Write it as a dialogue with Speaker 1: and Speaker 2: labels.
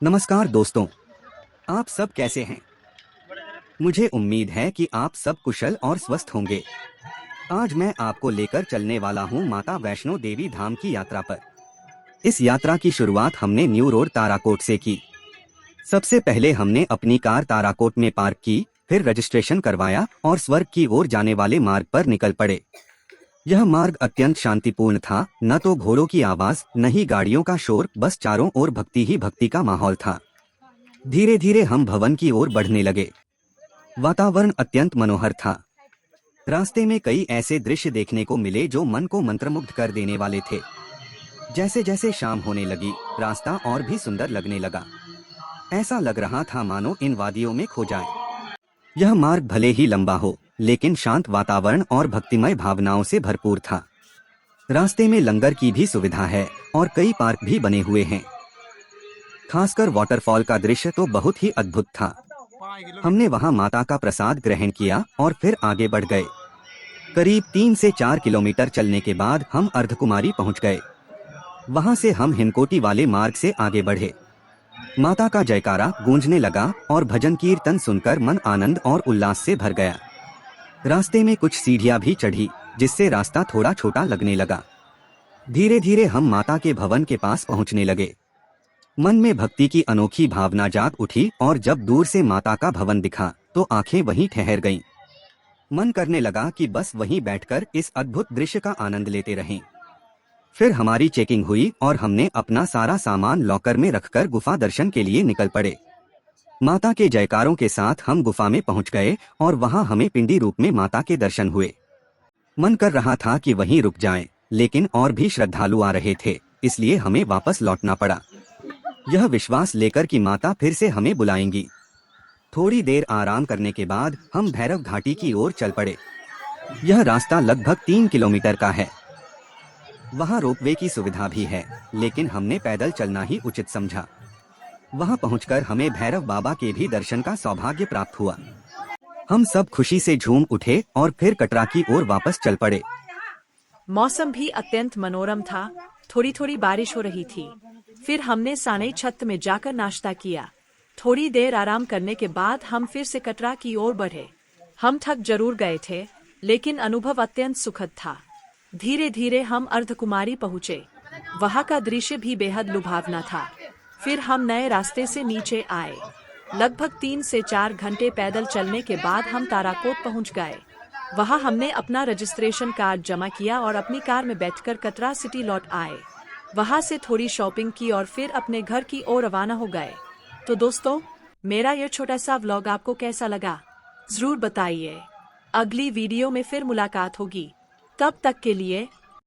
Speaker 1: नमस्कार दोस्तों, आप सब कैसे हैं? मुझे उम्मीद है कि आप सब कुशल और स्वस्थ होंगे। आज मैं आपको लेकर चलने वाला हूं माता वैष्णो देवी धाम की यात्रा पर। इस यात्रा की शुरुआत हमने न्यू रोड ताराकोट से की। सबसे पहले हमने अपनी कार ताराकोट में पार्क की, फिर रजिस्ट्रेशन करवाया और स्वर्ग की ओर जाने वाले मार्ग पर निकल पड़े। यह मार्ग अत्यंत शांतिपूर्ण था, न तो घोड़ों की आवाज न ही गाड़ियों का शोर, बस चारों ओर भक्ति ही भक्ति का माहौल था। धीरे धीरे हम भवन की ओर बढ़ने लगे। वातावरण अत्यंत मनोहर था। रास्ते में कई ऐसे दृश्य देखने को मिले जो मन को मंत्रमुग्ध कर देने वाले थे। जैसे जैसे शाम होने लगी, रास्ता और भी सुंदर लगने लगा। ऐसा लग रहा था मानो इन वादियों में खो जाए। यह मार्ग भले ही लंबा हो, लेकिन शांत वातावरण और भक्तिमय भावनाओं से भरपूर था। रास्ते में लंगर की भी सुविधा है और कई पार्क भी बने हुए हैं। खासकर वाटरफॉल का दृश्य तो बहुत ही अद्भुत था। हमने वहां माता का प्रसाद ग्रहण किया और फिर आगे बढ़ गए। करीब 3 से 4 किलोमीटर चलने के बाद हम अर्धकुमारी पहुंच गए। वहां से हम हिमकोटी वाले मार्ग से आगे बढ़े। माता का जयकारा गूंजने लगा और भजन कीर्तन सुनकर मन आनंद और उल्लास से भर गया। रास्ते में कुछ सीढ़ियां भी चढ़ी, जिससे रास्ता थोड़ा छोटा लगने लगा। धीरे धीरे हम माता के भवन के पास पहुंचने लगे। मन में भक्ति की अनोखी भावना जाग उठी और जब दूर से माता का भवन दिखा तो आंखें वहीं ठहर गईं। मन करने लगा कि बस वहीं बैठकर इस अद्भुत दृश्य का आनंद लेते रहें। फिर हमारी चेकिंग हुई और हमने अपना सारा सामान लॉकर में रखकर गुफा दर्शन के लिए निकल पड़े। माता के जयकारों के साथ हम गुफा में पहुंच गए और वहां हमें पिंडी रूप में माता के दर्शन हुए। मन कर रहा था कि वहीं रुक जाएं, लेकिन और भी श्रद्धालु आ रहे थे, इसलिए हमें वापस लौटना पड़ा। यह विश्वास लेकर कि माता फिर से हमें बुलाएंगी। थोड़ी देर आराम करने के बाद हम भैरव घाटी की ओर चल पड़े। यह रास्ता लगभग 3 किलोमीटर का है। वहाँ रोपवे की सुविधा भी है, लेकिन हमने पैदल चलना ही उचित समझा। वहाँ पहुंचकर हमें भैरव बाबा के भी दर्शन का सौभाग्य प्राप्त हुआ। हम सब खुशी से झूम उठे और फिर कटरा की ओर वापस चल पड़े।
Speaker 2: मौसम भी अत्यंत मनोरम था। थोड़ी थोड़ी बारिश हो रही थी। फिर हमने सानई छत में जाकर नाश्ता किया। थोड़ी देर आराम करने के बाद हम फिर से कटरा की ओर बढ़े। हम थक जरूर गए थे, लेकिन अनुभव अत्यंत सुखद था। धीरे धीरे हम अर्धकुमारी पहुँचे। वहाँ का दृश्य भी बेहद लुभावना था। फिर हम नए रास्ते से नीचे आए। लगभग 3 से 4 घंटे पैदल चलने के बाद हम ताराकोट पहुँच गए। वहाँ हमने अपना रजिस्ट्रेशन कार्ड जमा किया और अपनी कार में बैठकर कटरा सिटी लौट आए। वहाँ से थोड़ी शॉपिंग की और फिर अपने घर की ओर रवाना हो गए। तो दोस्तों, मेरा यह छोटा सा व्लॉग आपको कैसा लगा, जरूर बताइए। अगली वीडियो में फिर मुलाकात होगी। तब तक के लिए